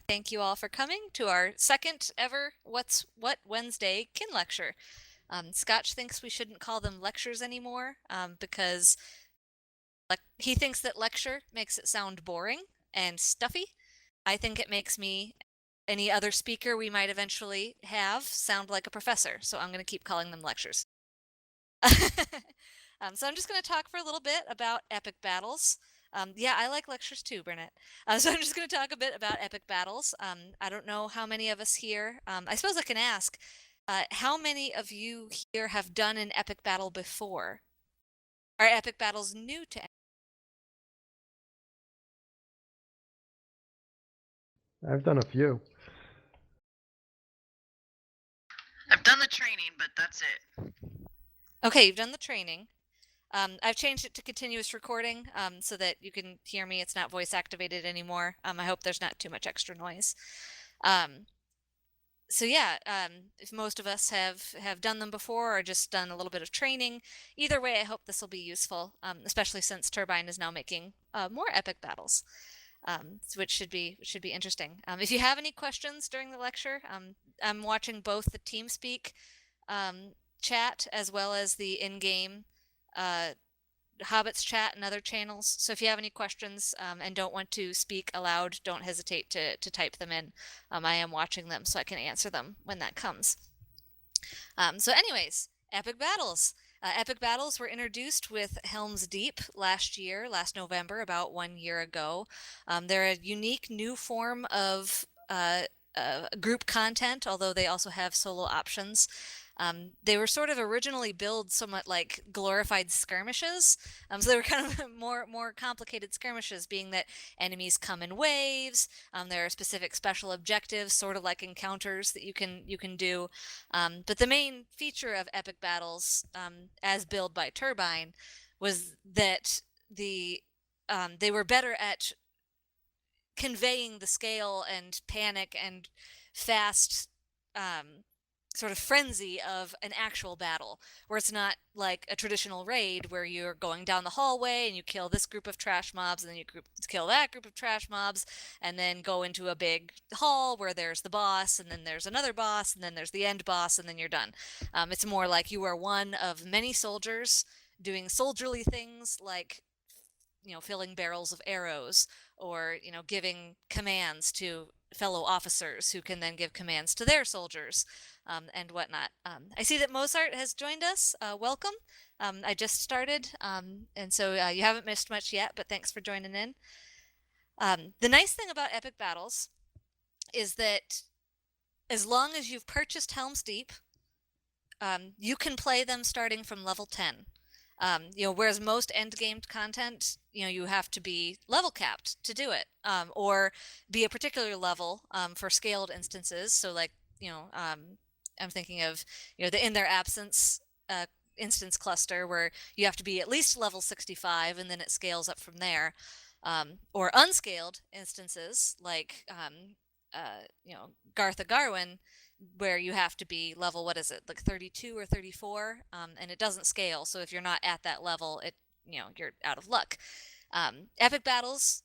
Thank you all for coming to our second ever What's What Wednesday Kin Lecture. Scotch thinks we shouldn't call them lectures anymore because he thinks that lecture makes it sound boring and stuffy. I think it makes me, any other speaker we might eventually have, sound like a professor, so I'm going to keep calling them lectures. So I'm just going to talk for a little bit about epic battles. Yeah, I like lectures too, Burnett. So I'm just going to talk a bit about epic battles. I don't know how many of us here, I suppose I can ask, how many of you here have done an epic battle before? Are epic battles new to? I've done a few. I've done the training, but that's it. Okay, you've done the training. I've changed it to continuous recording so that you can hear me. It's not voice activated anymore. I hope there's not too much extra noise. So yeah, if most of us have done them before or just done a little bit of training, either way, I hope this will be useful, especially since Turbine is now making more epic battles, which should be interesting. If you have any questions during the lecture, I'm watching both the TeamSpeak chat as well as the in-game Hobbits chat and other channels. So if you have any questions and don't want to speak aloud, don't hesitate to type them in. I am watching them so I can answer them when that comes. So anyways, epic battles. Epic battles were introduced with Helm's Deep last November, about 1 year ago. They're a unique new form of group content, although they also have solo options. They were sort of originally billed somewhat like glorified skirmishes, so they were kind of more complicated skirmishes, being that enemies come in waves. There are specific special objectives, sort of like encounters that you can do. But the main feature of epic battles, as billed by Turbine, was that they were better at conveying the scale and panic and fast sort of frenzy of an actual battle, where it's not like a traditional raid where you're going down the hallway and you kill this group of trash mobs and then you kill that group of trash mobs and then go into a big hall where there's the boss and then there's another boss and then there's the end boss and then you're done. It's more like you are one of many soldiers doing soldierly things like filling barrels of arrows or giving commands to fellow officers who can then give commands to their soldiers and whatnot. I see that Mozart has joined us. Welcome. I just started, and so you haven't missed much yet, but thanks for joining in. The nice thing about epic battles is that as long as you've purchased Helm's Deep, you can play them starting from level 10. Whereas most end game content, you have to be level capped to do it, or be a particular level for scaled instances. So like, I'm thinking of, the In Their Absence instance cluster where you have to be at least level 65 and then it scales up from there. Or unscaled instances like, Gartha Garwin, where you have to be level, what is it, like 32 or 34, and it doesn't scale. So if you're not at that level, you're out of luck. Epic battles,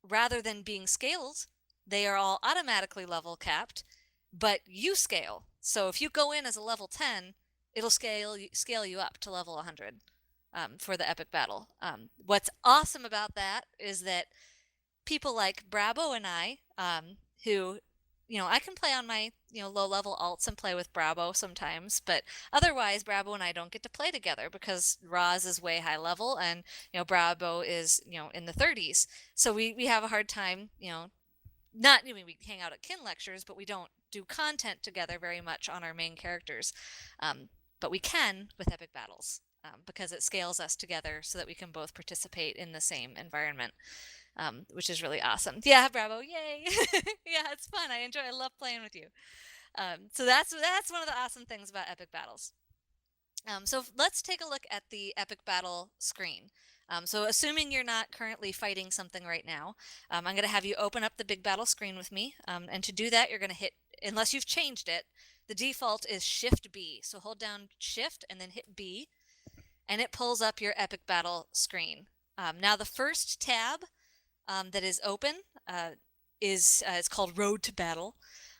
rather than being scaled, they are all automatically level capped, but you scale. So if you go in as a level 10, it'll scale you up to level 100 for the epic battle. What's awesome about that is that people like Brabo and I, who I can play on my, low-level alts and play with Brabo sometimes, but otherwise Brabo and I don't get to play together because Roz is way high level and, Brabo is, in the 30s. So we have a hard time, not, we hang out at kin lectures, but we don't do content together very much on our main characters. But we can with epic battles because it scales us together so that we can both participate in the same environment. Which is really awesome. Yeah, Bravo, yay! Yeah, it's fun. I love playing with you. So that's one of the awesome things about epic battles. So let's take a look at the epic battle screen. So assuming you're not currently fighting something right now, I'm going to have you open up the big battle screen with me. And to do that, you're going to hit, unless you've changed it, the default is Shift B. So hold down Shift and then hit B, and it pulls up your epic battle screen. Now the first tab that is open is it's called Road to Battle.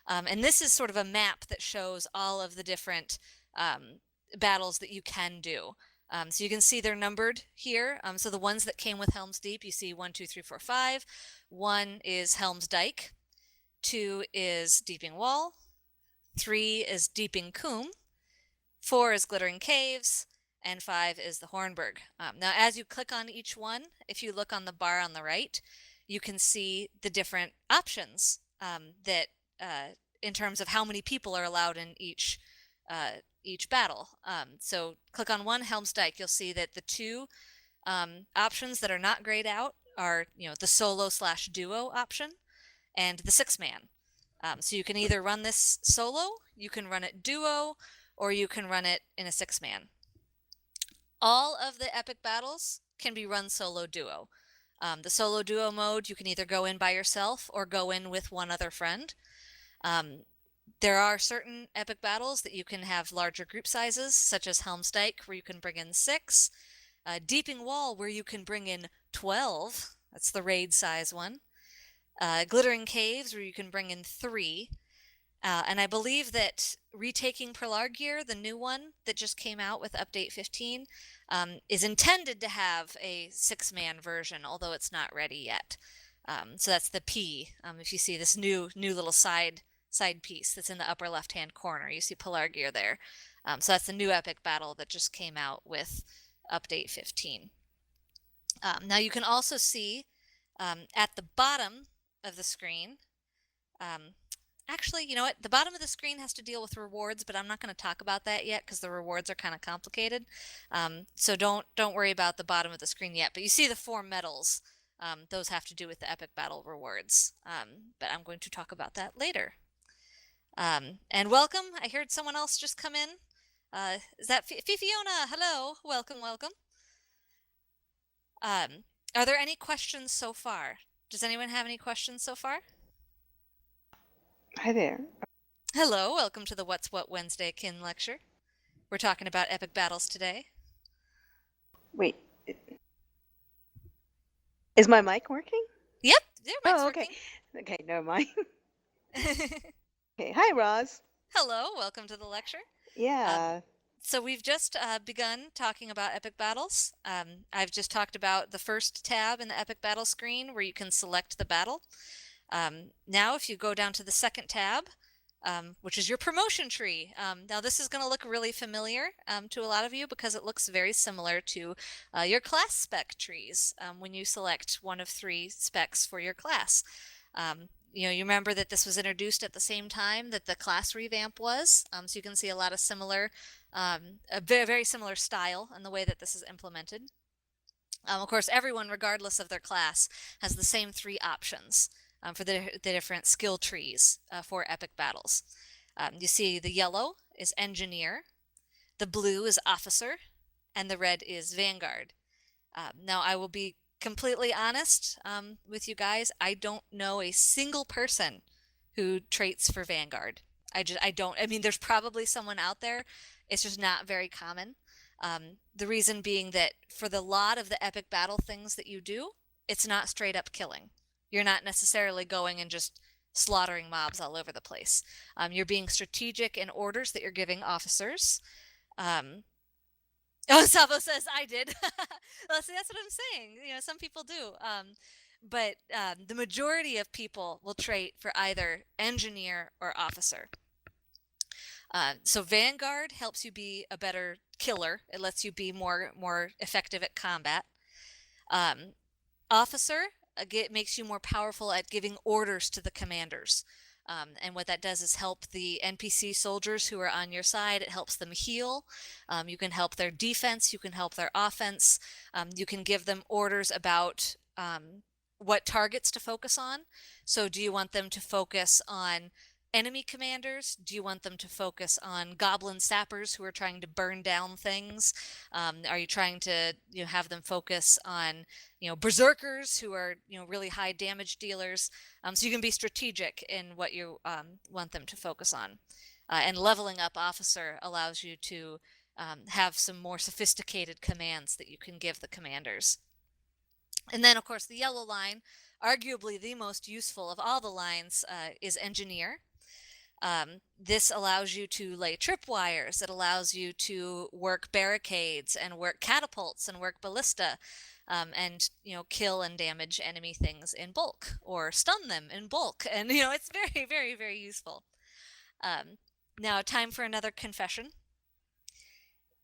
And this is sort of a map that shows all of the different battles that you can do. So you can see they're numbered here. So the ones that came with Helm's Deep, you see 1, 2, 3, 4, 5. 1 is Helm's Dyke. 2 is Deeping Wall. 3 is Deeping Coombe. 4 is Glittering Caves. And 5 is the Hornburg. Now, as you click on each one, if you look on the bar on the right, you can see the different options that in terms of how many people are allowed in each battle. So click on 1, Helm's Dyke. You'll see that the 2 options that are not grayed out are, the solo/duo option and the 6-man. So you can either run this solo, you can run it duo, or you can run it in a 6-man. All of the epic battles can be run solo duo. The solo duo mode, you can either go in by yourself or go in with one other friend. There are certain epic battles that you can have larger group sizes, such as Helm's Dyke, where you can bring in 6. Deeping Wall, where you can bring in 12. That's the raid size one. Glittering Caves, where you can bring in 3. And I believe that Retaking Pelargir, the new one that just came out with Update 15, is intended to have a 6-man version, although it's not ready yet. So that's the P. If you see this new little side piece that's in the upper left-hand corner, you see Pelargir there. So that's the new epic battle that just came out with Update 15. Now you can also see at the bottom of the screen, actually, you know what? The bottom of the screen has to deal with rewards, but I'm not going to talk about that yet because the rewards are kind of complicated. So don't worry about the bottom of the screen yet. But you see the 4 medals. Those have to do with the epic battle rewards. But I'm going to talk about that later. And welcome. I heard someone else just come in. Is that Fifiona? Hello. Welcome. Are there any questions so far? Does anyone have any questions so far? Hi there. Hello, welcome to the What's What Wednesday Kin lecture. We're talking about epic battles today. Wait. Is my mic working? Yep, your mic's okay. working. Okay, never mind. Okay, hi Roz. Hello, welcome to the lecture. Yeah. So we've just begun talking about epic battles. I've just talked about the first tab in the epic battle screen where you can select the battle. Now if you go down to the second tab, which is your promotion tree. Now this is going to look really familiar to a lot of you because it looks very similar to your class spec trees when you select one of 3 specs for your class. You remember that this was introduced at the same time that the class revamp was, so you can see a lot of similar, a very similar style in the way that this is implemented. Of course, everyone, regardless of their class, has the same 3 options for the different skill trees for epic battles. You see the yellow is Engineer, the blue is Officer, and the red is Vanguard. Now, I will be completely honest with you guys. I don't know a single person who traits for Vanguard. I mean, there's probably someone out there. It's just not very common. The reason being that for the lot of the epic battle things that you do, it's not straight up killing. You're not necessarily going and just slaughtering mobs all over the place. You're being strategic in orders that you're giving officers. Oh, Savo says I did. Well, see, that's what I'm saying. Some people do. But the majority of people will trait for either Engineer or Officer. So Vanguard helps you be a better killer. It lets you be more effective at combat. Officer makes you more powerful at giving orders to the commanders. And what that does is help the NPC soldiers who are on your side. It helps them heal. You can help their defense. You can help their offense. You can give them orders about what targets to focus on. So do you want them to focus on enemy commanders? Do you want them to focus on goblin sappers who are trying to burn down things? Are you trying to have them focus on berserkers who are really high damage dealers? So you can be strategic in what you want them to focus on. And leveling up Officer allows you to have some more sophisticated commands that you can give the commanders. And then, of course, the yellow line arguably the most useful of all the lines is Engineer. This allows you to lay tripwires. It allows you to work barricades and work catapults and work ballista, and kill and damage enemy things in bulk or stun them in bulk. And it's very, very, very useful. Now, time for another confession.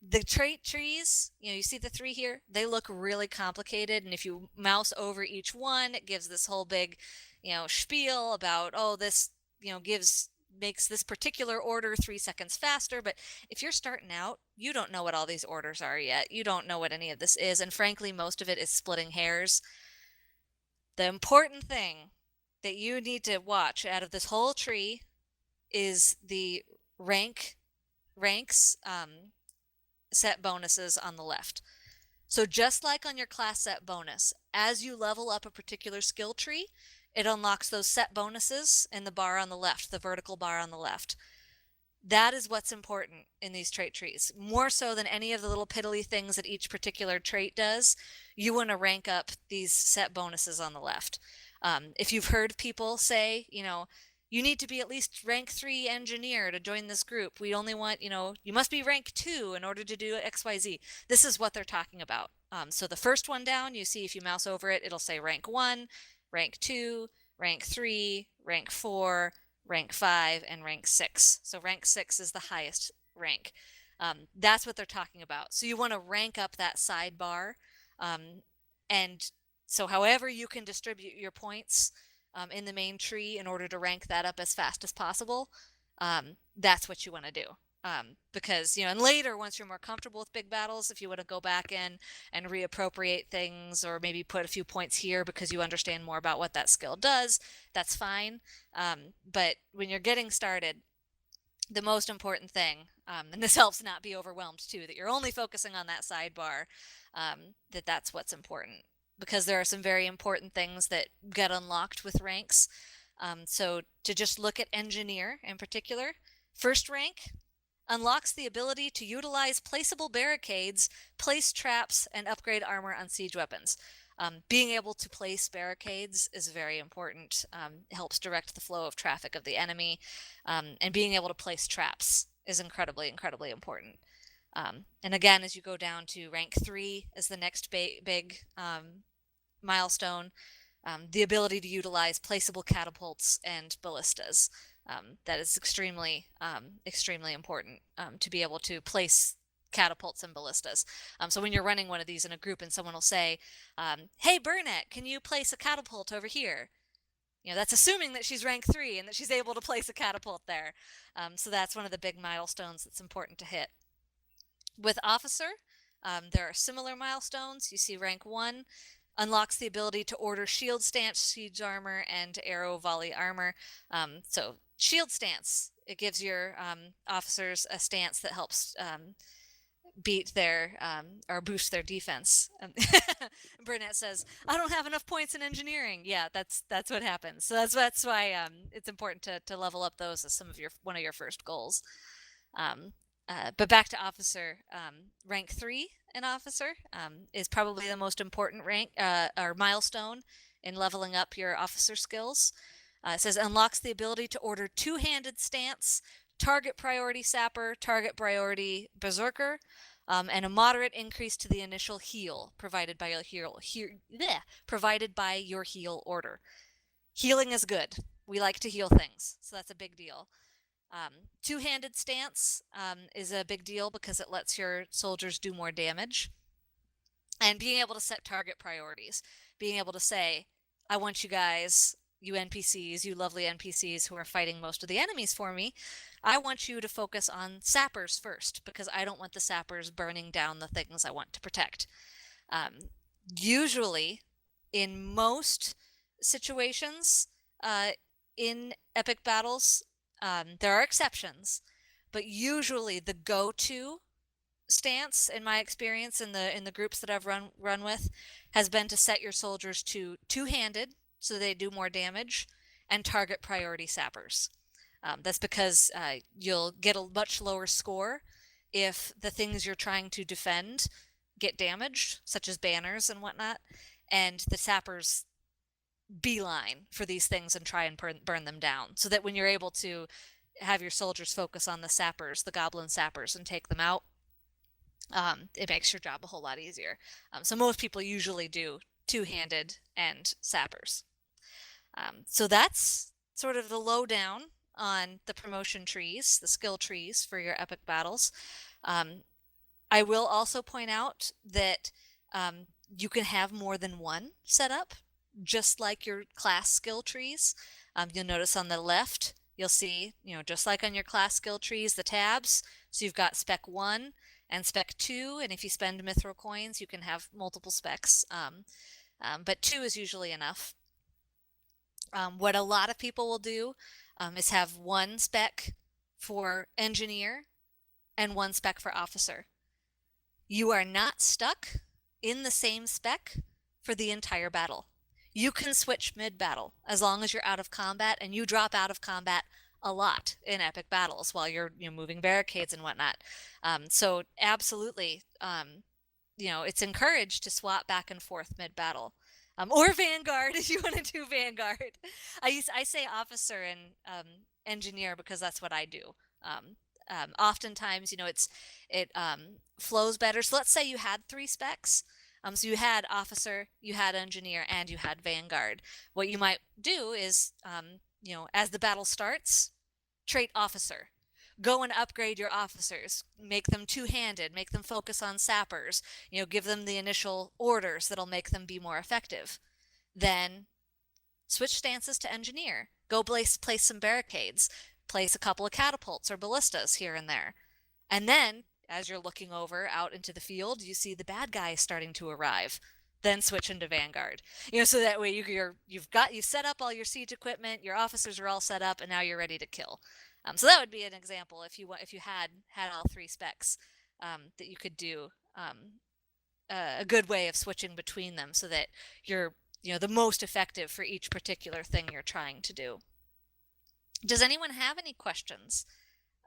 The trait trees, you see the 3 here, they look really complicated, and if you mouse over each one, it gives this whole big, spiel about, this, makes this particular order 3 seconds faster. But if you're starting out, you don't know what all these orders are yet. You don't know what any of this is, and frankly, most of it is splitting hairs. The important thing that you need to watch out of this whole tree is the ranks set bonuses on the left. So just like on your class set bonus, as you level up a particular skill tree, it unlocks those set bonuses in the bar on the left, the vertical bar on the left. That is what's important in these trait trees. More so than any of the little piddly things that each particular trait does, you want to rank up these set bonuses on the left. If you've heard people say, you need to be at least rank 3 engineer to join this group. We only want, you must be rank 2 in order to do XYZ. This is what they're talking about. So the first one down, you see if you mouse over it, it'll say rank 1, rank 2, rank 3, rank 4, rank 5, and rank 6. So rank 6 is the highest rank. That's what they're talking about. So you want to rank up that sidebar. And so however you can distribute your points in the main tree in order to rank that up as fast as possible, that's what you want to do. Because, and later, once you're more comfortable with big battles, if you want to go back in and reappropriate things or maybe put a few points here because you understand more about what that skill does, that's fine. But when you're getting started, the most important thing, and this helps not be overwhelmed too, that you're only focusing on that sidebar, that's what's important. Because there are some very important things that get unlocked with ranks. So to just look at Engineer in particular, first rank unlocks the ability to utilize placeable barricades, place traps, and upgrade armor on siege weapons. Being able to place barricades is very important. It helps direct the flow of traffic of the enemy, and being able to place traps is incredibly, incredibly important. And again, as you go down to rank 3 as the next big milestone, the ability to utilize placeable catapults and ballistas. That is extremely, extremely important to be able to place catapults and ballistas. So when you're running one of these in a group and someone will say, hey, Burnett, can you place a catapult over here? That's assuming that she's rank 3 and that she's able to place a catapult there. So that's one of the big milestones that's important to hit. With Officer, there are similar milestones. You see rank 1 unlocks the ability to order shield stance, siege armor, and arrow volley armor. So shield stance, it gives your officers a stance that helps beat their or boost their defense. Burnett says, "I don't have enough points in engineering." Yeah, that's what happens. So that's why it's important to level up those as one of your first goals. But back to Officer, rank 3 in Officer is probably the most important rank or milestone in leveling up your officer skills. It says unlocks the ability to order two-handed stance, target priority sapper, target priority berserker, and a moderate increase to the initial heal provided by your heal order. Healing is good. We like to heal things, so that's a big deal. Two-handed stance is a big deal because it lets your soldiers do more damage. And being able to set target priorities. Being able to say, I want you guys, you NPCs, you lovely NPCs who are fighting most of the enemies for me, I want you to focus on sappers first because I don't want the sappers burning down the things I want to protect. Usually, in most situations, in epic battles, there are exceptions, but usually the go-to stance, in my experience in the groups that I've run with, has been to set your soldiers to two-handed so they do more damage and target priority sappers. That's because you'll get a much lower score if the things you're trying to defend get damaged, such as banners and whatnot, and the sappers beeline for these things and try and burn them down, so that when you're able to have your soldiers focus on the sappers, the goblin sappers, and take them out, it makes your job a whole lot easier. So most people usually do two-handed and sappers. So that's sort of the lowdown on the promotion trees, the skill trees for your epic battles. I will also point out that you can have more than one set up, just like your class skill trees. You'll notice on the left, you'll see, just like on your class skill trees, the tabs. So you've got spec 1 and spec 2, and if you spend mithril coins, you can have multiple specs. But 2 is usually enough. What a lot of people will do is have one spec for engineer and one spec for officer. You are not stuck in the same spec for the entire battle. You can switch mid-battle as long as you're out of combat, and you drop out of combat a lot in epic battles while you're moving barricades and whatnot. So absolutely, it's encouraged to swap back and forth mid-battle. Or Vanguard if you want to do Vanguard. I say officer and engineer because that's what I do. Oftentimes, it flows better. So let's say you had 3 specs. So you had officer, you had engineer, and you had Vanguard. What you might do is, as the battle starts, trait officer. Go and upgrade your officers. Make them two-handed. Make them focus on sappers. Give them the initial orders that'll make them be more effective. Then switch stances to engineer. Go place some barricades. Place a couple of catapults or ballistas here and there. And then, as you're looking over out into the field, you see the bad guys starting to arrive. Then switch into Vanguard. So that way you've set up all your siege equipment, your officers are all set up, and now you're ready to kill. So that would be an example if you had all 3 specs that you could do a good way of switching between them, so that you're the most effective for each particular thing you're trying to do. Does anyone have any questions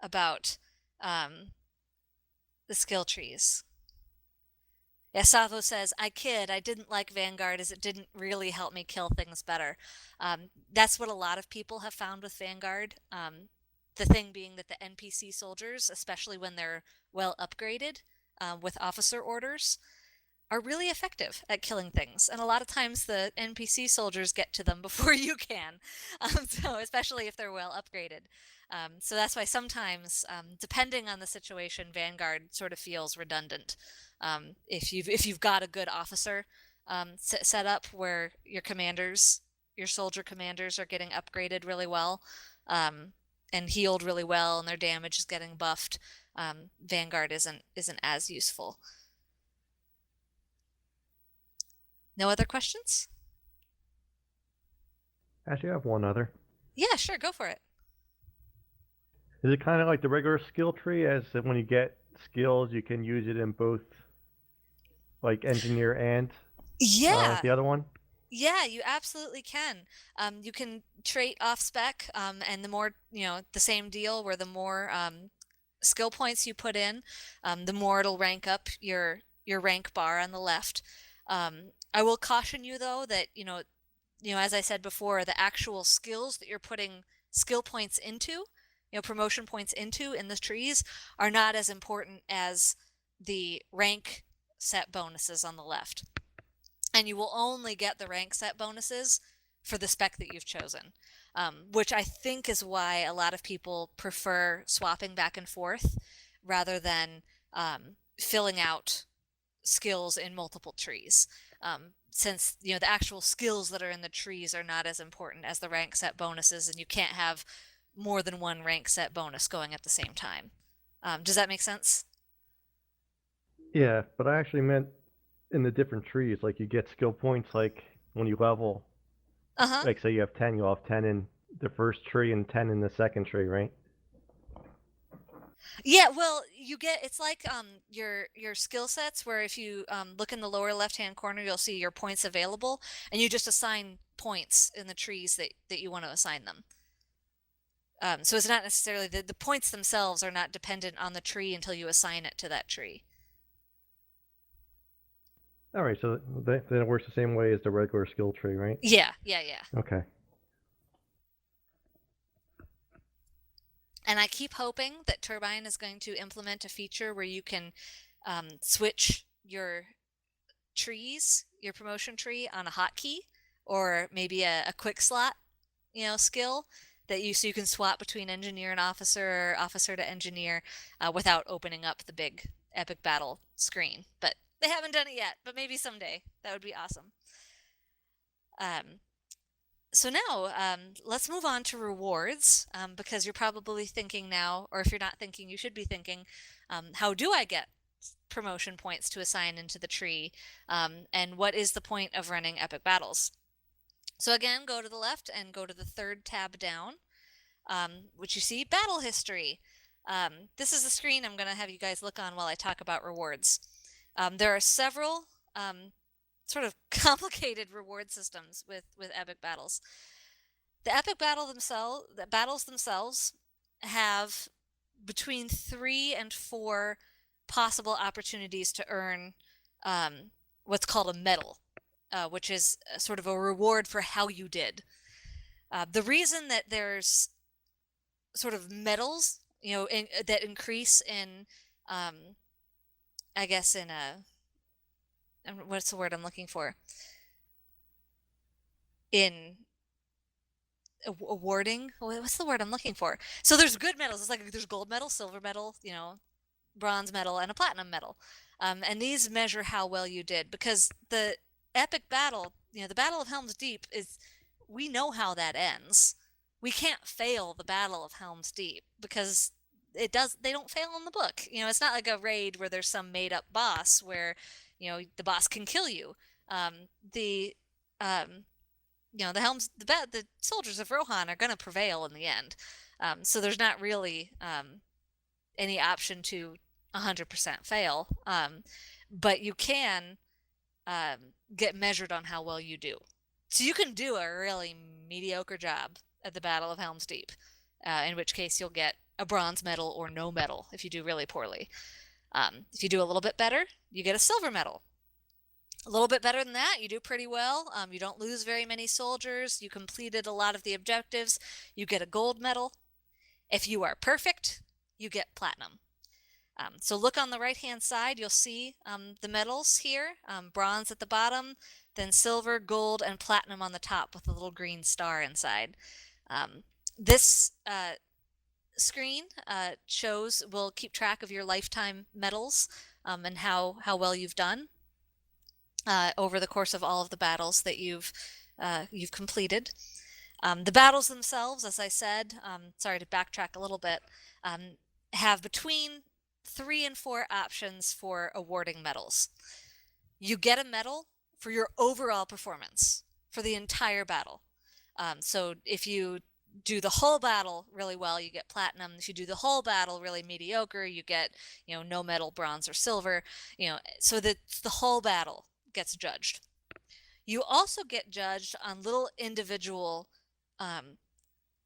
about the skill trees? Yeah, Savo says, I didn't like Vanguard as it didn't really help me kill things better. That's what a lot of people have found with Vanguard. The thing being that the NPC soldiers, especially when they're well upgraded with officer orders, are really effective at killing things. And a lot of times the NPC soldiers get to them before you can. So especially if they're well upgraded. So that's why sometimes, depending on the situation, Vanguard sort of feels redundant. If you've got a good officer set up where your soldier commanders are getting upgraded really well, and healed really well, and their damage is getting buffed, Vanguard isn't as useful. No other questions? Actually, I have one other. Yeah, sure, go for it. Is it kind of like the regular skill tree, as that when you get skills, you can use it in both, like engineer and the other one? Yeah, you absolutely can. You can trait off spec, and the more, the same deal where the more skill points you put in, the more it'll rank up your rank bar on the left. I will caution you though that, as I said before, the actual skills that you're putting skill points into, promotion points into in the trees are not as important as the rank set bonuses on the left. And you will only get the rank set bonuses for the spec that you've chosen, which I think is why a lot of people prefer swapping back and forth rather than filling out skills in multiple trees. Since the actual skills that are in the trees are not as important as the rank set bonuses, and you can't have more than one rank set bonus going at the same time. Does that make sense? Yeah, but I actually meant in the different trees, like you get skill points like when you level. Like say you have 10, you'll have 10 in the first tree and 10 in the second tree, right? Yeah, well, it's like your skill sets, where if you look in the lower left-hand corner, you'll see your points available, and you just assign points in the trees that you want to assign them. So it's not necessarily the points themselves are not dependent on the tree until you assign it to that tree. All right, so then it works the same way as the regular skill tree, right? Yeah. Okay. And I keep hoping that Turbine is going to implement a feature where you can switch your trees, your promotion tree, on a hotkey, or maybe a quick slot, skill that so you can swap between engineer and officer, or officer to engineer, without opening up the big epic battle screen. But they haven't done it yet. But maybe someday that would be awesome. So now let's move on to rewards, because you're probably thinking now, or if you're not thinking, you should be thinking, how do I get promotion points to assign into the tree, and what is the point of running epic battles? So again, go to the left and go to the third tab down, which you see battle history. This is the screen I'm going to have you guys look on while I talk about rewards. There are several sort of complicated reward systems with epic battles. The epic battles themselves have between 3 and 4 possible opportunities to earn what's called a medal, which is sort of a reward for how you did. The reason that there's sort of medals, that increase in, I guess in a, what's the word I'm looking for? In awarding, what's the word I'm looking for? So there's good medals. It's like there's gold medal, silver medal, bronze medal, and a platinum medal. And these measure how well you did, because the epic battle, the Battle of Helm's Deep, we know how that ends. We can't fail the Battle of Helm's Deep because they don't fail in the book. It's not like a raid where there's some made up boss where, the boss can kill you. The soldiers of Rohan are going to prevail in the end. So there's not really any option to 100% fail. But you can get measured on how well you do. So you can do a really mediocre job at the Battle of Helm's Deep, in which case you'll get a bronze medal or no medal if you do really poorly. If you do a little bit better, you get a silver medal. A little bit better than that, you do pretty well. You don't lose very many soldiers. You completed a lot of the objectives. You get a gold medal. If you are perfect, you get platinum. So look on the right-hand side. You'll see the medals here. Bronze at the bottom, then silver, gold, and platinum on the top with a little green star inside. This screen will keep track of your lifetime medals and how well you've done over the course of all of the battles that you've completed. The battles themselves, as I said, sorry to backtrack a little bit, have between 3 and 4 options for awarding medals. You get a medal for your overall performance for the entire battle. So if you do the whole battle really well, you get platinum. If you do the whole battle really mediocre, you get, no medal, bronze or silver, so that the whole battle gets judged. You also get judged on little individual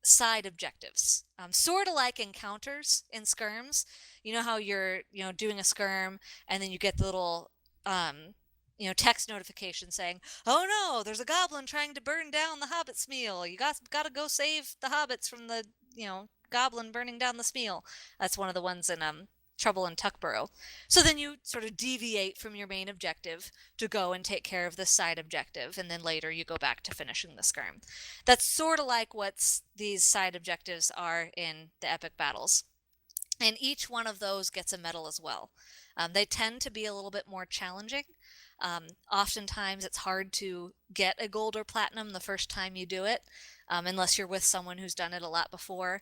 side objectives, sort of like encounters in skirms. You know how you're doing a skirm and then you get the little text notification saying, oh no, there's a goblin trying to burn down the Hobbits' meal. You got to go save the hobbits from the goblin burning down the Smeal. That's one of the ones in Trouble in Tuckborough. So then you sort of deviate from your main objective to go and take care of this side objective, and then later you go back to finishing the skirm. That's sort of like what these side objectives are in the epic battles. And each one of those gets a medal as well. They tend to be a little bit more challenging. Oftentimes it's hard to get a gold or platinum the first time you do it, unless you're with someone who's done it a lot before,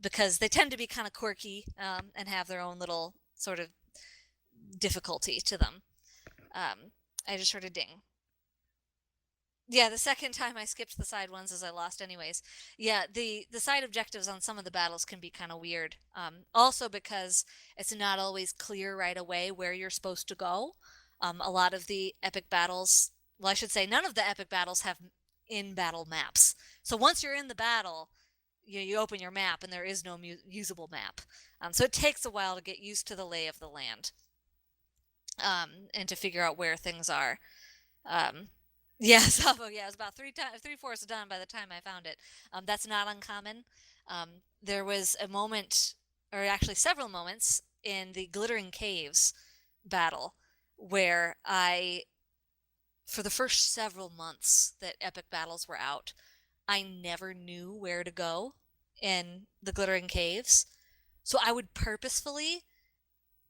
because they tend to be kind of quirky and have their own little sort of difficulty to them. I just heard a ding. Yeah, the second time I skipped the side ones as I lost anyways. Yeah, the side objectives on some of the battles can be kind of weird. Also because it's not always clear right away where you're supposed to go. A lot of the epic battles, well, I should say none of the epic battles have in-battle maps. So once you're in the battle, you open your map and there is no usable map. So it takes a while to get used to the lay of the land. and to figure out where things are. Yeah, Savo, yeah, it was about 3/4 done by the time I found it. That's not uncommon. There was a moment, or actually several moments, in the Glittering Caves battle where for the first several months that epic battles were out, I never knew where to go in the Glittering Caves. So I would purposefully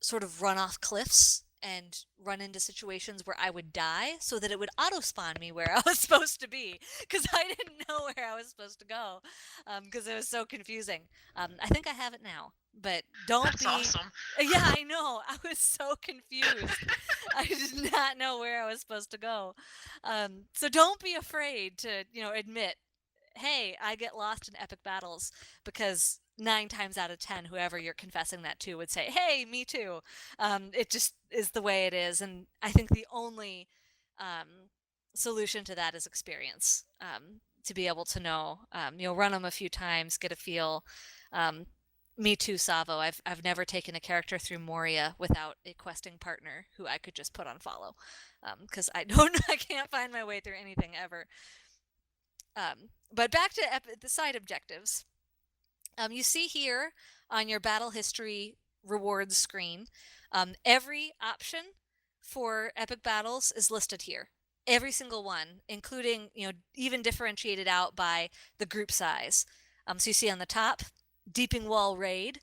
sort of run off cliffs and run into situations where I would die so that it would auto spawn me where I was supposed to be, because I didn't know where I was supposed to go, because it was so confusing. I think I have it now, but That's awesome. Yeah, I know. I was so confused. I did not know where I was supposed to go. So don't be afraid to, admit, hey, I get lost in epic battles, because 9 times out of 10, whoever you're confessing that to would say, hey, me too. It just is the way it is. And I think the only solution to that is experience, to be able to know, run them a few times, get a feel. Me too, Savo. I've never taken a character through Moria without a questing partner who I could just put on follow, because I can't find my way through anything ever. But back to the side objectives. You see here on your battle history rewards screen, every option for epic battles is listed here. Every single one, including, even differentiated out by the group size. So you see on the top, Deeping Wall Raid.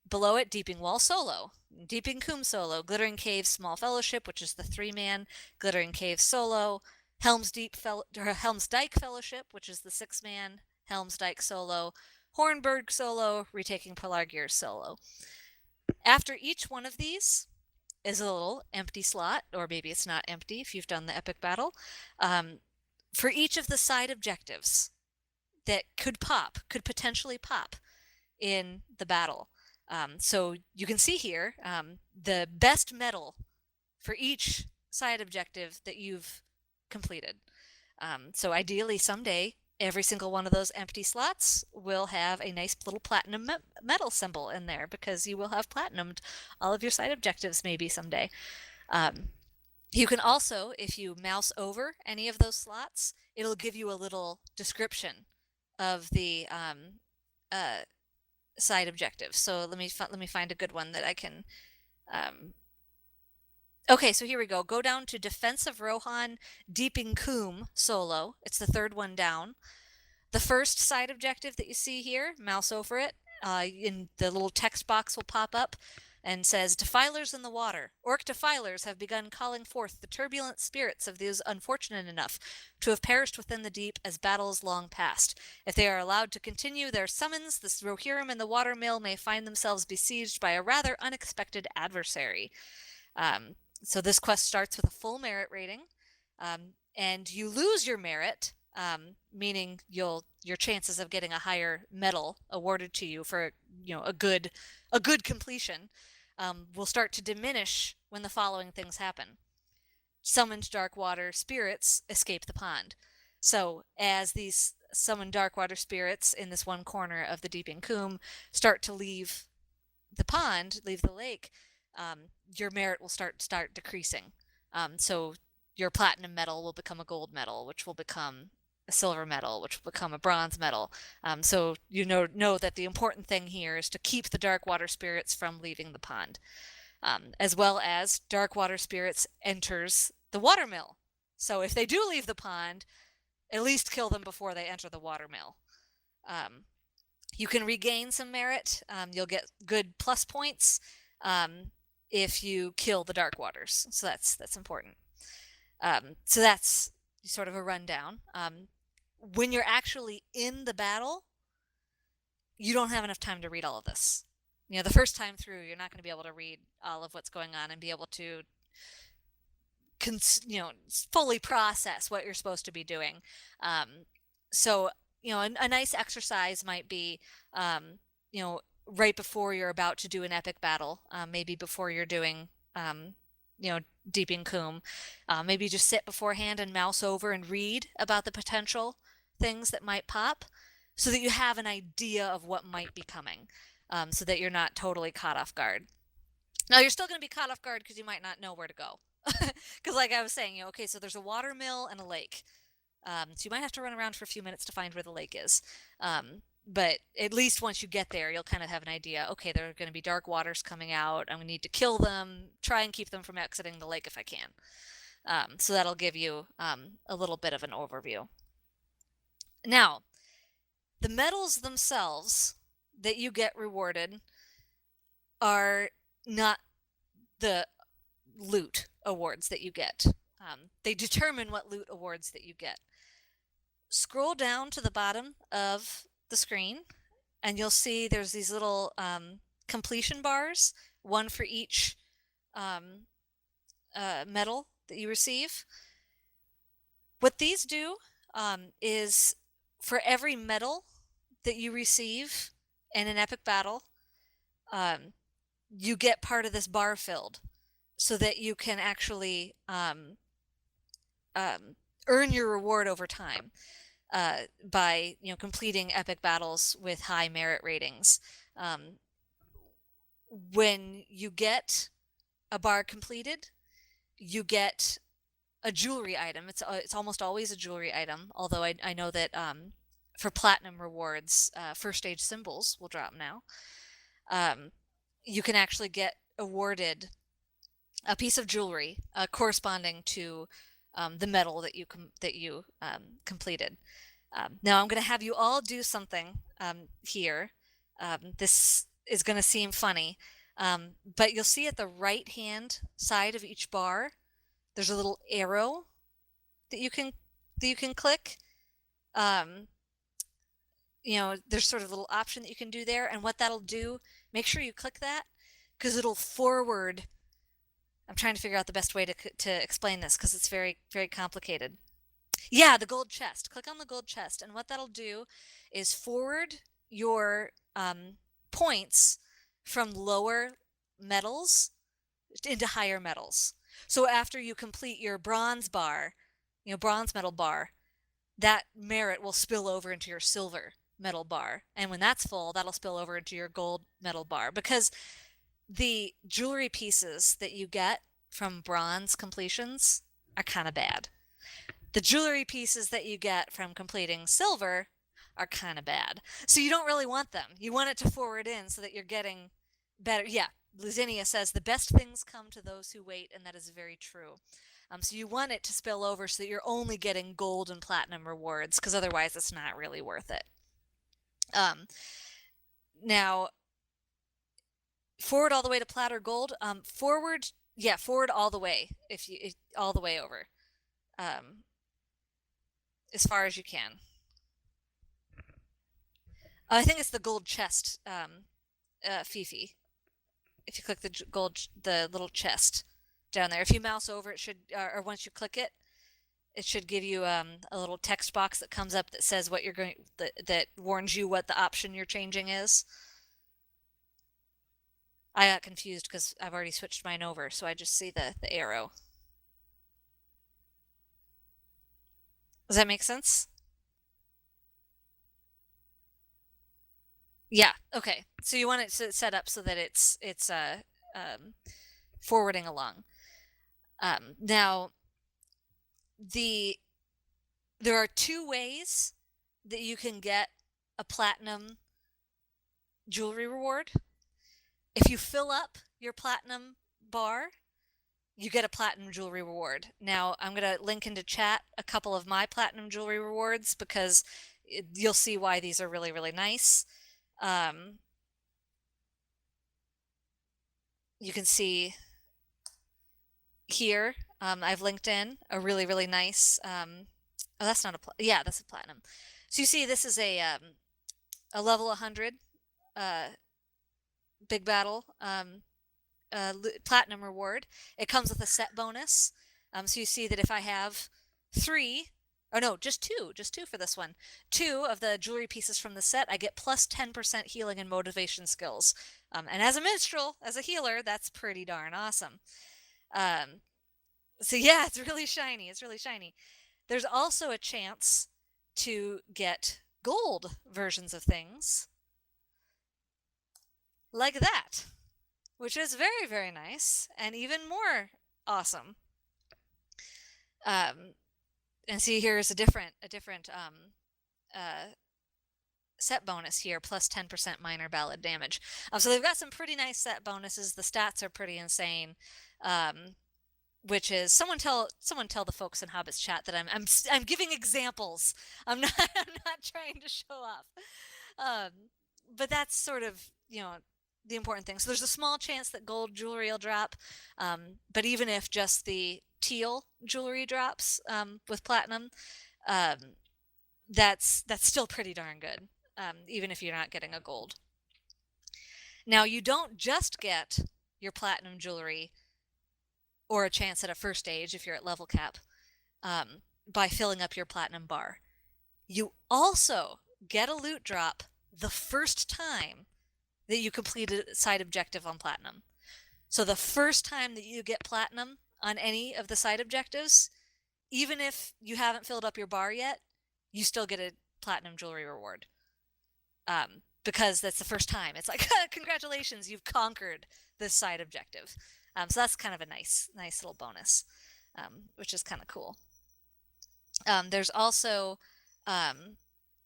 Below it, Deeping Wall Solo, Deeping Coombe Solo, Glittering Cave Small Fellowship, which is the 3-man, Glittering Cave Solo, Helm's Dyke Fellowship, which is the 6-man, Helm's Dyke Solo, Hornburg Solo, Retaking Pelargir Solo. After each one of these is a little empty slot, or maybe it's not empty if you've done the epic battle, for each of the side objectives that could potentially pop in the battle. So you can see here the best medal for each side objective that you've completed. So ideally someday, every single one of those empty slots will have a nice little platinum medal symbol in there, because you will have platinumed all of your side objectives maybe someday. You can also, if you mouse over any of those slots, it'll give you a little description of the side objectives. So let me find a good one that I can. Okay, so here we go. Go down to Defense of Rohan, Deeping Coombe Solo. It's the third one down. The first side objective that you see here, mouse over it, in the little text box will pop up and says, Defilers in the water. Orc defilers have begun calling forth the turbulent spirits of those unfortunate enough to have perished within the deep as battles long past. If they are allowed to continue their summons, the Rohirrim and the Watermill may find themselves besieged by a rather unexpected adversary. So this quest starts with a full merit rating, and you lose your merit, meaning your chances of getting a higher medal awarded to you for a good completion will start to diminish when the following things happen. Summoned dark water spirits escape the pond. So as these summoned dark water spirits in this one corner of the Deeping Coombe start to leave the pond, leave the lake, your merit will start decreasing. So your platinum medal will become a gold medal, which will become a silver medal, which will become a bronze medal. So you know that the important thing here is to keep the dark water spirits from leaving the pond, as well as dark water spirits enters the watermill. So if they do leave the pond, at least kill them before they enter the watermill. You can regain some merit. You'll get good plus points if you kill the dark waters. So that's important. So that's sort of a rundown. When you're actually in the battle, you don't have enough time to read all of this. The first time through, you're not going to be able to read all of what's going on and be able to fully process what you're supposed to be doing. So a nice exercise might be, right before you're about to do an epic battle, maybe before you're doing, Deeping Coombe, maybe just sit beforehand and mouse over and read about the potential things that might pop, so that you have an idea of what might be coming, so that you're not totally caught off guard. Now, you're still going to be caught off guard because you might not know where to go. Because like I was saying, okay, so there's a water mill and a lake. So you might have to run around for a few minutes to find where the lake is. But at least once you get there, you'll kind of have an idea. Okay, there are going to be dark waters coming out. I'm going to need to kill them, try and keep them from exiting the lake if I can. So that'll give you a little bit of an overview. Now, the medals themselves that you get rewarded are not the loot awards that you get. They determine what loot awards that you get. Scroll down to the bottom of the screen and you'll see there's these little completion bars, one for each medal that you receive. What these do is for every medal that you receive in an epic battle, you get part of this bar filled so that you can actually earn your reward over time by completing epic battles with high merit ratings. When you get a bar completed, you get a jewelry item. It's almost always a jewelry item, although I know that for platinum rewards, first stage symbols will drop now. You can actually get awarded a piece of jewelry corresponding to the medal that you completed. Now I'm going to have you all do something here. This is going to seem funny, but you'll see at the right hand side of each bar there's a little arrow that you can click. There's sort of a little option that you can do there, and what that'll do, make sure you click that because it'll forward. I'm trying to figure out the best way to explain this because it's very, very complicated. Yeah, the gold chest. Click on the gold chest, and what that'll do is forward your points from lower medals into higher medals. So after you complete your bronze bar, bronze medal bar, that merit will spill over into your silver medal bar. And when that's full, that'll spill over into your gold medal bar. Because the jewelry pieces that you get from bronze completions are kind of bad. The jewelry pieces that you get from completing silver are kind of bad. So you don't really want them. You want it to forward in so that you're getting better. Yeah, Luzinia says the best things come to those who wait, and that is very true. So you want it to spill over so that you're only getting gold and platinum rewards, because otherwise it's not really worth it. Now, forward all the way to plat or gold. Forward all the way all the way over, as far as you can. I think it's the gold chest, Fifi. If you click the little chest down there, if you mouse over, it should, or once you click it, it should give you a little text box that comes up that says what you're going, that warns you what the option you're changing is. I got confused because I've already switched mine over, so I just see the arrow. Does that make sense? Yeah, okay. So you want it to set up so that it's forwarding along. Now, there are two ways that you can get a platinum jewelry reward. If you fill up your platinum bar, you get a platinum jewelry reward. Now, I'm going to link into chat a couple of my platinum jewelry rewards because you'll see why these are really, really nice. You can see here, I've linked in a really, really nice, oh, that's not yeah, that's a platinum. So you see this is a level 100 big battle platinum reward. It comes with a set bonus. So you see that if I have 3, oh no, just two for this one. 2 of the jewelry pieces from the set, I get plus 10% healing and motivation skills. And as a minstrel, as a healer, that's pretty darn awesome. So yeah, it's really shiny. It's really shiny. There's also a chance to get gold versions of things like that, which is very, very nice and even more awesome. And see, here's a different set bonus here, plus 10% minor ballad damage. So they've got some pretty nice set bonuses. The stats are pretty insane. Which is someone tell the folks in Hobbits chat that I'm giving examples. I'm not trying to show off. But that's sort of, the important thing. So there's a small chance that gold jewelry will drop, but even if just the teal jewelry drops with platinum, that's still pretty darn good, even if you're not getting a gold. Now, you don't just get your platinum jewelry or a chance at a first stage if you're at level cap by filling up your platinum bar. You also get a loot drop the first time that you complete a side objective on platinum. So the first time that you get platinum on any of the side objectives, even if you haven't filled up your bar yet, you still get a platinum jewelry reward. Because that's the first time. It's like, congratulations, you've conquered this side objective. So that's kind of a nice little bonus, which is kind of cool. There's also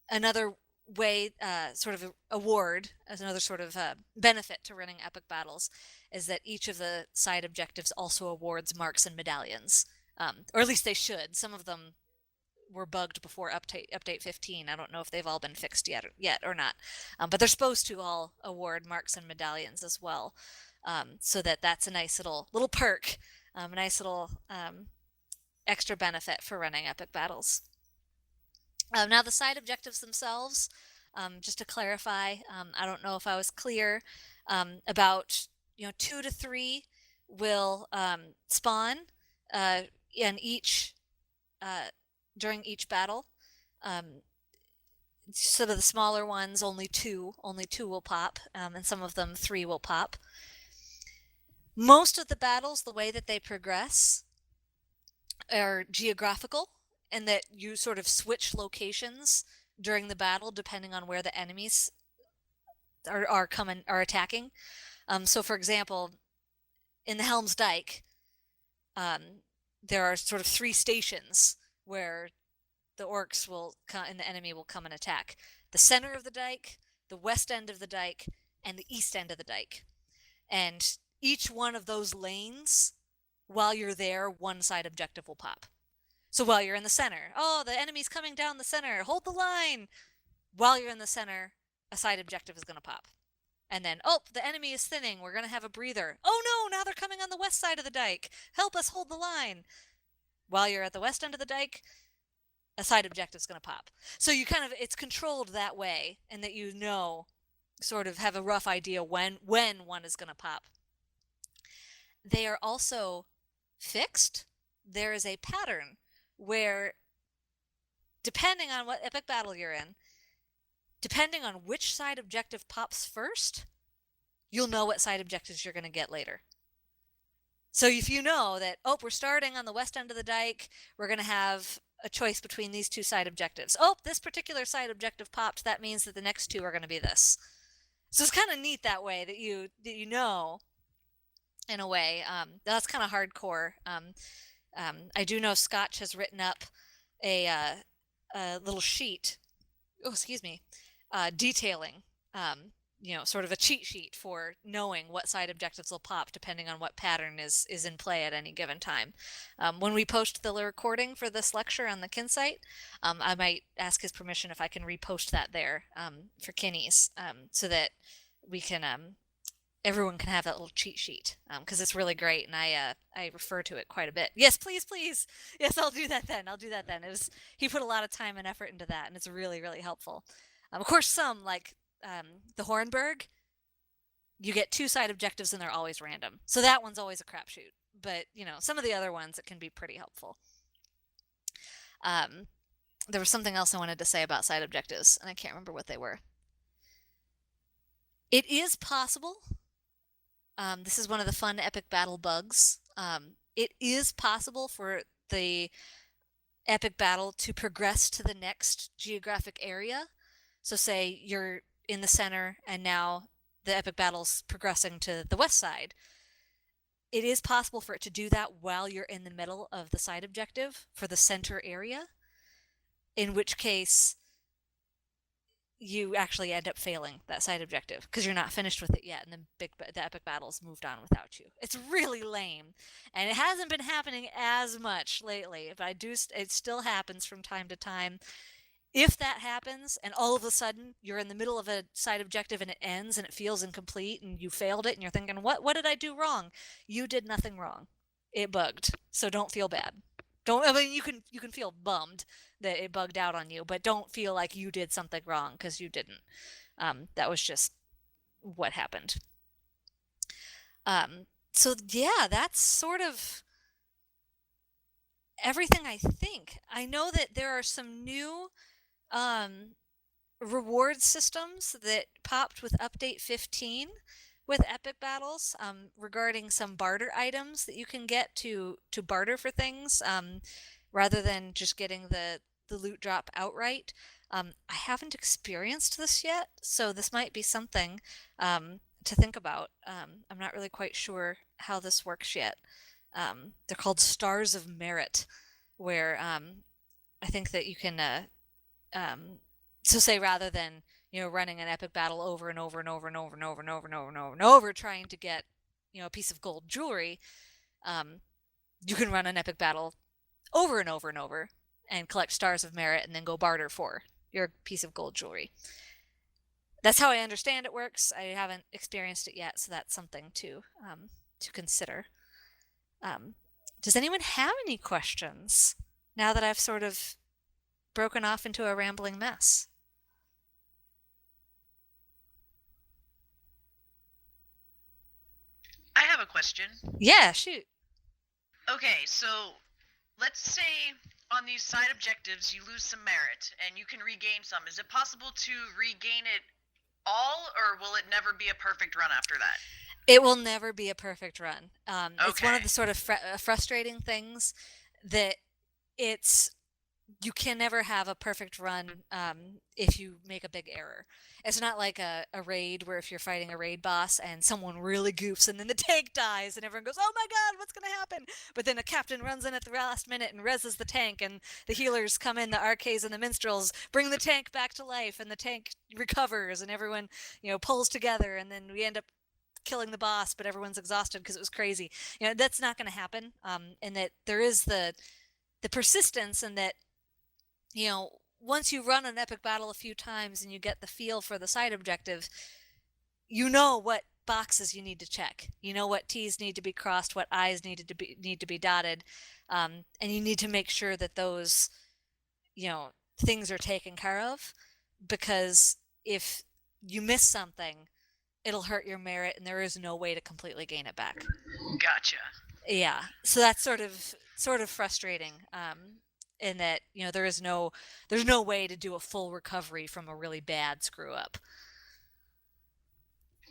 another way, sort of award, as another sort of benefit to running epic battles, is that each of the side objectives also awards marks and medallions, or at least they should. Some of them were bugged before update 15. I don't know if they've all been fixed yet or not, but they're supposed to all award marks and medallions as well. So that's a nice little perk, a nice little extra benefit for running epic battles. Now the side objectives themselves, just to clarify, I don't know if I was clear, about 2 to 3 will spawn in each during each battle. Some of the smaller ones, only two will pop, and some of them 3 will pop. Most of the battles, the way that they progress, are geographical, and that you sort of switch locations during the battle depending on where the enemies are attacking. So, for example, in the Helm's Dyke, there are sort of 3 stations where the orcs will come and the enemy will come and attack: the center of the dike, the west end of the dike, and the east end of the dike. And each one of those lanes, while you're there, one side objective will pop. So while you're in the center, the enemy's coming down the center, hold the line. While you're in the center, a side objective is going to pop. And then, the enemy is thinning, we're going to have a breather. Oh no, now they're coming on the west side of the dike. Help us hold the line. While you're at the west end of the dike, a side objective is going to pop. So you it's controlled that way, and that sort of have a rough idea when one is going to pop. They are also fixed. There is a pattern where, depending on what epic battle you're in, depending on which side objective pops first, you'll know what side objectives you're going to get later. So if you know that, we're starting on the west end of the dike, we're going to have a choice between these 2 side objectives. This particular side objective popped, that means that the next 2 are going to be this. So it's kind of neat that way, that you know, in a way. That's kind of hardcore. I do know Scotch has written up a little sheet, detailing, sort of a cheat sheet for knowing what side objectives will pop depending on what pattern is in play at any given time. When we post the recording for this lecture on the Kin site, I might ask his permission if I can repost that there for Kinnies, so that we can everyone can have that little cheat sheet, because it's really great, and I refer to it quite a bit. Yes, please. Yes, I'll do that then. He put a lot of time and effort into that, and it's really, really helpful. Of course, some, like the Hornburg, you get 2 side objectives and they're always random. So that one's always a crapshoot. But, some of the other ones, it can be pretty helpful. There was something else I wanted to say about side objectives, and I can't remember what they were. It is possible. This is one of the fun epic battle bugs. It is possible for the epic battle to progress to the next geographic area. So say you're in the center and now the epic battle's progressing to the west side, it is possible for it to do that while you're in the middle of the side objective for the center area, in which case you actually end up failing that side objective because you're not finished with it yet, and the epic battle's moved on without you. It's really lame, and it hasn't been happening as much lately, but it still happens from time to time. If that happens and all of a sudden you're in the middle of a side objective and it ends and it feels incomplete and you failed it and you're thinking, what did I do wrong? You did nothing wrong. It bugged. So don't feel bad. I mean, you can feel bummed that it bugged out on you, but don't feel like you did something wrong, because you didn't. That was just what happened. So yeah, that's sort of everything, I think. I know that there are some new reward systems that popped with update 15 with epic battles, regarding some barter items that you can get to barter for things, rather than just getting the loot drop outright. I haven't experienced this yet, so this might be something to think about. I'm not really quite sure how this works yet. They're called Stars of Merit, where I think that you can so say, rather than running an epic battle over and over and over and over and over and over and over and over and over trying to get a piece of gold jewelry, you can run an epic battle over and over and over and collect Stars of Merit and then go barter for your piece of gold jewelry. That's how I understand it works. I haven't experienced it yet, so that's something to consider. Does anyone have any questions now that I've sort of broken off into a rambling mess? I have a question. Yeah, shoot. Okay, so let's say on these side objectives you lose some merit and you can regain some. Is it possible to regain it all, or will it never be a perfect run after that? It will never be a perfect run. Okay. It's one of the sort of frustrating things that you can never have a perfect run if you make a big error. It's not like a raid where if you're fighting a raid boss and someone really goofs and then the tank dies and everyone goes, oh my god, what's going to happen? But then a captain runs in at the last minute and reses the tank, and the healers come in, the arcanes and the minstrels bring the tank back to life, and the tank recovers and everyone pulls together, and then we end up killing the boss, but everyone's exhausted because it was crazy. That's not going to happen. And that there is the persistence, and that once you run an epic battle a few times and you get the feel for the side objective, what boxes you need to check. What T's need to be crossed, what I's need to be dotted, and you need to make sure that those things are taken care of, because if you miss something, it'll hurt your merit, and there is no way to completely gain it back. Gotcha. Yeah, so that's sort of frustrating. In that there's no way to do a full recovery from a really bad screw up.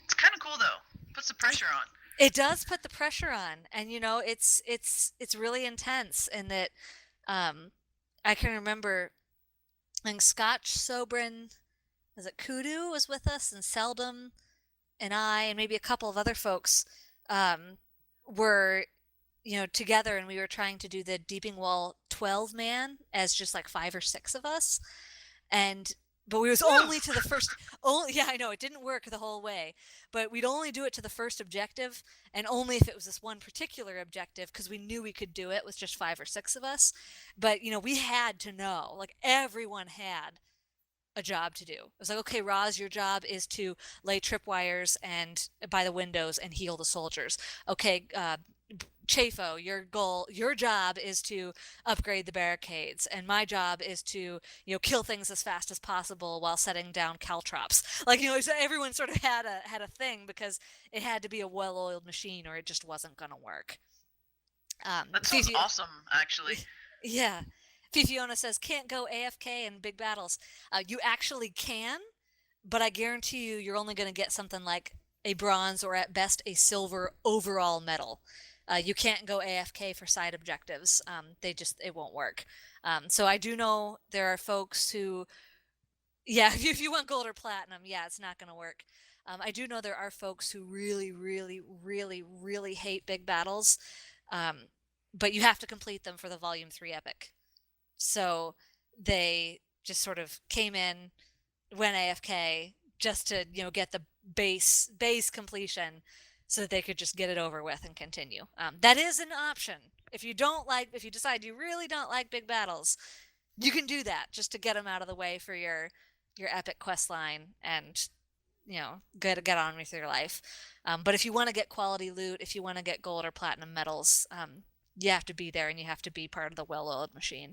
It's kind of cool though. Puts the pressure on. It does put the pressure on, and it's really intense in that. I can remember, like, Scotch Sobrin, is it Kudu was with us, and Seldom and I and maybe a couple of other folks were together, and we were trying to do the Deeping Wall 12 man as just like 5 or 6 of us, but we was only to the first. Yeah, I know it didn't work the whole way, but we'd only do it to the first objective, and only if it was this one particular objective, because we knew we could do it with just 5 or 6 of us. But we had to know, like, everyone had a job to do. It was like, okay, Roz, your job is to lay tripwires and by the windows and heal the soldiers. Okay, Chafo, your job is to upgrade the barricades, and my job is to kill things as fast as possible while setting down caltrops. Like, so everyone sort of had a thing, because it had to be a well-oiled machine or it just wasn't gonna work. That sounds awesome, actually. Yeah. Fifiona says, can't go AFK in big battles. You actually can, but I guarantee you're only going to get something like a bronze or at best a silver overall medal. You can't go AFK for side objectives. It won't work. So I do know there are folks who Yeah, if you want gold or platinum, yeah, it's not going to work. I do know there are folks who really, really, really, really hate big battles, but you have to complete them for the Volume 3 epic. So they just sort of came in, went AFK just to, get the base completion so that they could just get it over with and continue. That is an option. If you decide you really don't like big battles, you can do that just to get them out of the way for your epic quest line and get on with your life. But if you want to get quality loot, if you want to get gold or platinum medals, you have to be there and you have to be part of the well-oiled machine.